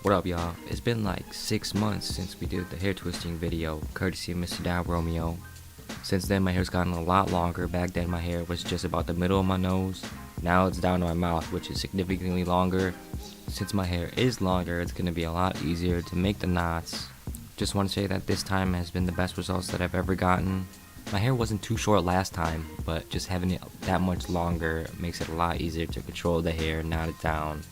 What up, y'all? It's been like 6 months since we did the hair twisting video, courtesy of Mr. Dow Romeo. Since then, my hair's gotten a lot longer. Back then, my hair was just about the middle of my nose. Now it's down to my mouth, which is significantly longer. Since my hair is longer, it's going to be a lot easier to make the knots. Just want to say that this time has been the best results that I've ever gotten. My hair wasn't too short last time, but just having it that much longer makes it a lot easier to control the hair, knot it down.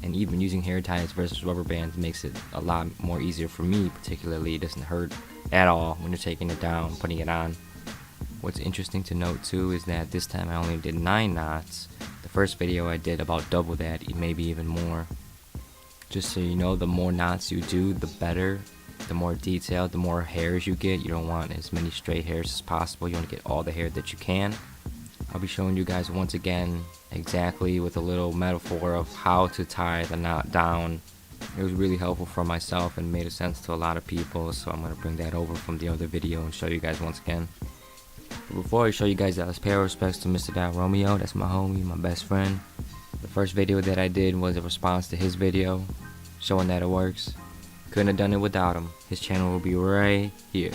And even using hair ties versus rubber bands makes it a lot more easier for me, particularly. It doesn't hurt at all when you're taking it down, putting it on. What's interesting to note too is that this time I only did 9 knots. The first video I did about double that, maybe even more. Just so you know, the more knots you do, the better. The more detailed, the more hairs you get. You don't want as many straight hairs as possible. You want to get all the hair that you can. I'll be showing you guys once again exactly with a little metaphor of how to tie the knot down. It was really helpful for myself and made sense to a lot of people, so I'm going to bring that over from the other video and show you guys once again. But before I show you guys that, let's pay our respects to Mr. Dow Romeo. That's my homie, my best friend. The first video that I did was a response to his video showing that it works. Couldn't have done it without him. His channel will be right here.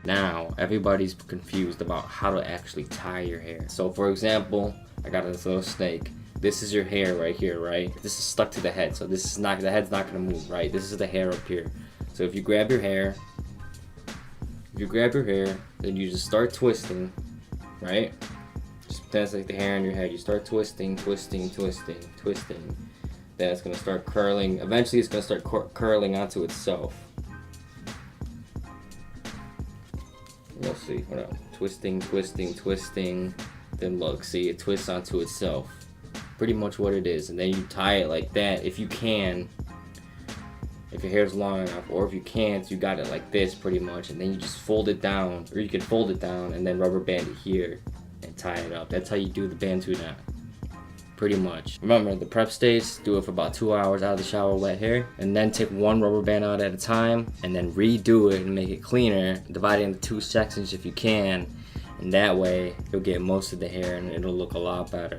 Now, everybody's confused about how to actually tie your hair. So for example, I got this little snake. This is your hair right here, right? This is stuck to the head, so this is not, the head's not gonna move, right? This is the hair up here. So if you grab your hair, then you just start twisting, right? Just pretend it's like the hair on your head. You start twisting. Then it's gonna start curling. Eventually it's gonna start curling onto itself. You'll see, hold on. Twisting. Then look, see, it twists onto itself. Pretty much what it is. And then you tie it like that if you can. If your hair's long enough, or if you can't, you got it like this pretty much. And then you just fold it down, or you can fold it down and then rubber band it here and tie it up. That's how you do the bantu knot. Pretty much. Remember, the prep stage, do it for about 2 hours out of the shower, wet hair, and then take one rubber band out at a time, and then redo it and make it cleaner. Divide it into 2 sections if you can, and that way you'll get most of the hair and it'll look a lot better.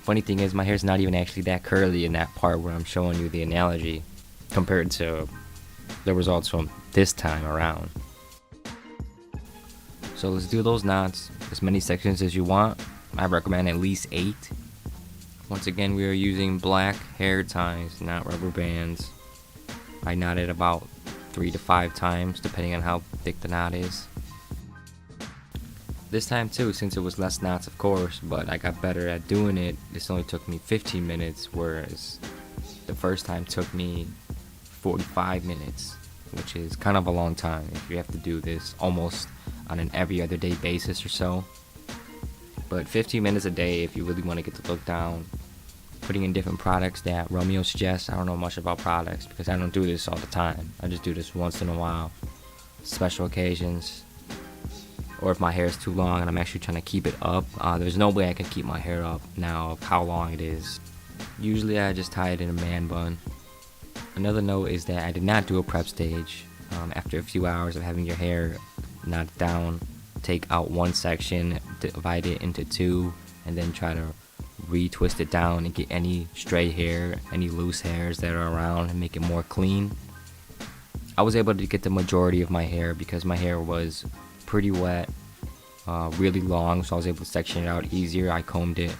Funny thing is, my hair's not even actually that curly in that part where I'm showing you the analogy compared to the results from this time around. So let's do those knots, as many sections as you want. I recommend at least 8. Once again, we are using black hair ties, not rubber bands. I knotted about 3 to 5 times, depending on how thick the knot is. This time too, since it was less knots of course, but I got better at doing it, this only took me 15 minutes, whereas the first time took me 45 minutes, which is kind of a long time if you have to do this almost on an every other day basis or so. But 15 minutes a day if you really want to get the look down. Putting in different products that Romeo suggests. I don't know much about products because I don't do this all the time. I just do this once in a while. Special occasions. Or if my hair is too long and I'm actually trying to keep it up. There's no way I can keep my hair up now of how long it is. Usually I just tie it in a man bun. Another note is that I did not do a prep stage. After a few hours of having your hair knotted down, take out one section, divide it into 2, and then try to retwist it down and get any stray hair, any loose hairs that are around, and make it more clean. I was able to get the majority of my hair because my hair was pretty wet, really long, so I was able to section it out easier. I combed it.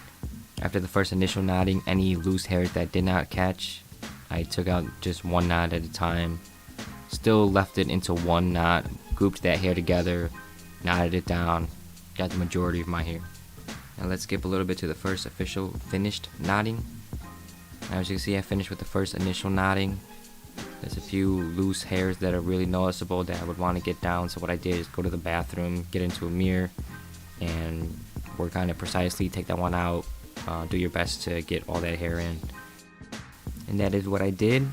After the first initial knotting, any loose hairs that did not catch, I took out just 1 knot at a time. Still left it into 1 knot, grouped that hair together, knotted it down, got the majority of my hair. Now let's skip a little bit to the first official finished knotting. Now as you can see, I finished with the first initial knotting. There's a few loose hairs that are really noticeable that I would want to get down, so what I did is go to the bathroom, get into a mirror, and work on it precisely, take that one out, do your best to get all that hair in. And that is what I did.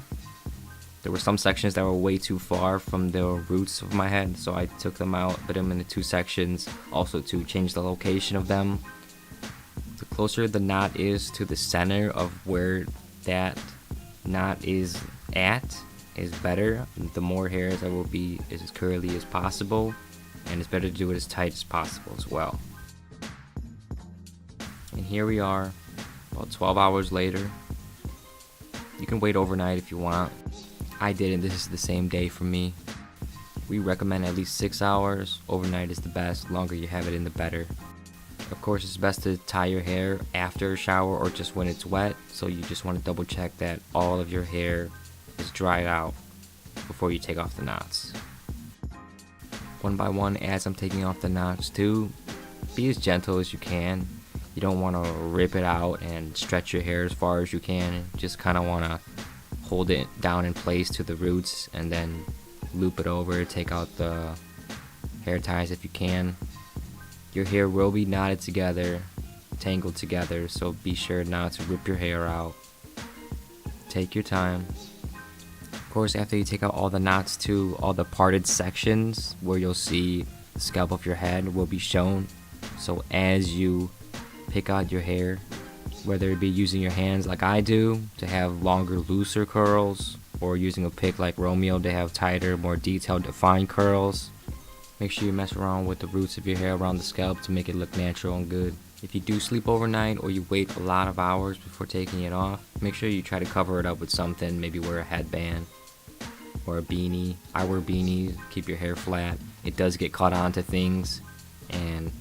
There were some sections that were way too far from the roots of my head, so I took them out, put them into 2 sections, also to change the location of them. The closer the knot is to the center of where that knot is at, is better. The more hairs I will be as curly as possible, and it's better to do it as tight as possible as well. And here we are, about 12 hours later. You can wait overnight if you want. I didn't. This is the same day for me. We recommend at least 6 hours. Overnight is the best. The longer you have it in, the better. Of course, it's best to tie your hair after a shower or just when it's wet. So you just want to double check that all of your hair is dried out before you take off the knots. One by one, as I'm taking off the knots too, be as gentle as you can. You don't want to rip it out and stretch your hair as far as you can. Just kind of want to hold it down in place to the roots and then loop it over, take out the hair ties if you can. Your hair will be knotted together, tangled together, so be sure not to rip your hair out. Take your time. Of course, after you take out all the knots too, all the parted sections where you'll see the scalp of your head will be shown. So as you pick out your hair, whether it be using your hands like I do to have longer, looser curls, or using a pick like Romeo to have tighter, more detailed, defined curls, make sure you mess around with the roots of your hair around the scalp to make it look natural and good. If you do sleep overnight or you wait a lot of hours before taking it off, make sure you try to cover it up with something. Maybe wear a headband or a beanie. I wear beanies, keep your hair flat. It does get caught onto things and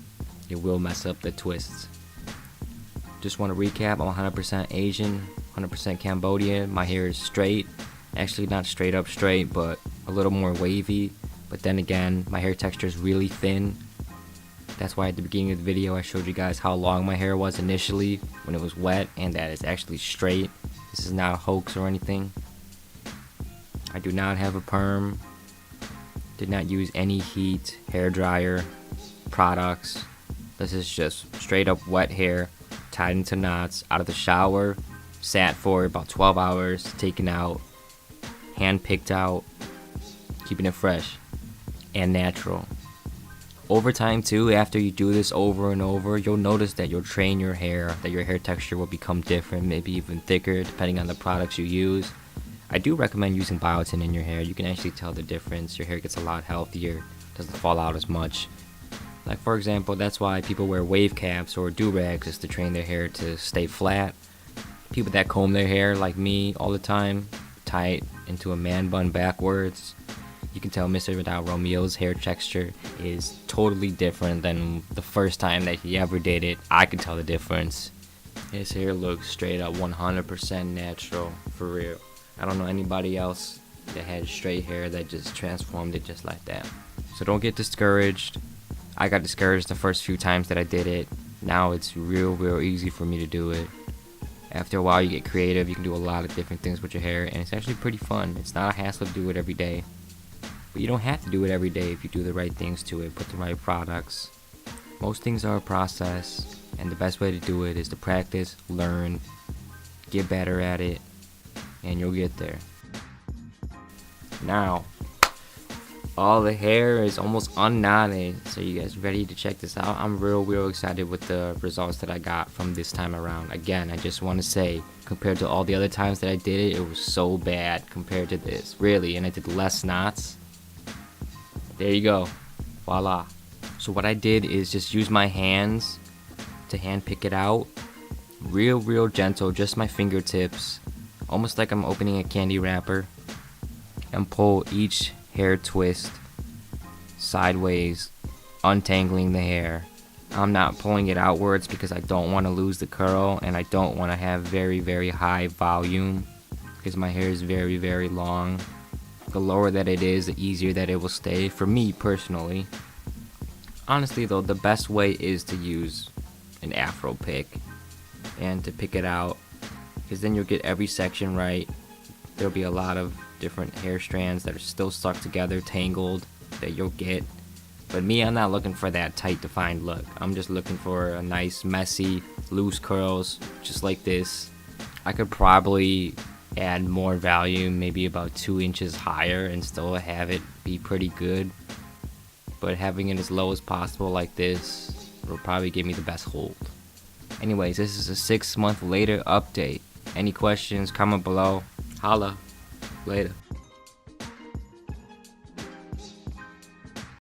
it will mess up the twists. Just want to recap, I'm 100% Asian, 100% Cambodian. My hair is straight. Actually not straight up straight, but a little more wavy. But then again, my hair texture is really thin. That's why at the beginning of the video I showed you guys how long my hair was initially when it was wet, and that it's actually straight. This is not a hoax or anything. I do not have a perm. Did not use any heat, hair dryer, products. This is just straight up wet hair, tied into knots, out of the shower, sat for about 12 hours, taken out, hand picked out, keeping it fresh and natural. Over time too, after you do this over and over, you'll notice that you'll train your hair, that your hair texture will become different, maybe even thicker depending on the products you use. I do recommend using biotin in your hair. You can actually tell the difference. Your hair gets a lot healthier, doesn't fall out as much. Like for example, that's why people wear wave caps or do-rags, is to train their hair to stay flat. People that comb their hair like me all the time, tie it into a man bun backwards, you can tell Mr. Vidal Romeo's hair texture is totally different than the first time that he ever did it. I can tell the difference. His hair looks straight up 100% natural, for real. I don't know anybody else that had straight hair that just transformed it just like that. So don't get discouraged. I got discouraged the first few times that I did it. Now it's real easy for me to do it. After a while you get creative, you can do a lot of different things with your hair, and it's actually pretty fun. It's not a hassle to do it every day. But you don't have to do it every day if you do the right things to it, put the right products. Most things are a process, and the best way to do it is to practice, learn, get better at it, and you'll get there. Now, all the hair is almost unknotted, so you guys ready to check this out? I'm real excited with the results that I got from this time around. Again, I just want to say, compared to all the other times that I did it, it was so bad compared to this, really, and I did less knots. There you go, voila. So what I did is just use my hands to hand pick it out, real gentle, just my fingertips, almost like I'm opening a candy wrapper, and pull each hair twist sideways, untangling the hair. I'm not pulling it outwards because I don't want to lose the curl, and I don't want to have very high volume because my hair is very long. The lower that it is, the easier that it will stay, for me personally. Honestly though, the best way is to use an afro pick and to pick it out, because then you'll get every section right. There'll be a lot of different hair strands that are still stuck together, tangled, that you'll get. But me, I'm not looking for that tight defined look. I'm just looking for a nice messy loose curls just like this. I could probably add more volume, maybe about 2 inches higher, and still have it be pretty good. But having it as low as possible like this will probably give me the best hold. Anyways, this is a 6 month later update. Any questions, comment below. Holla. Later.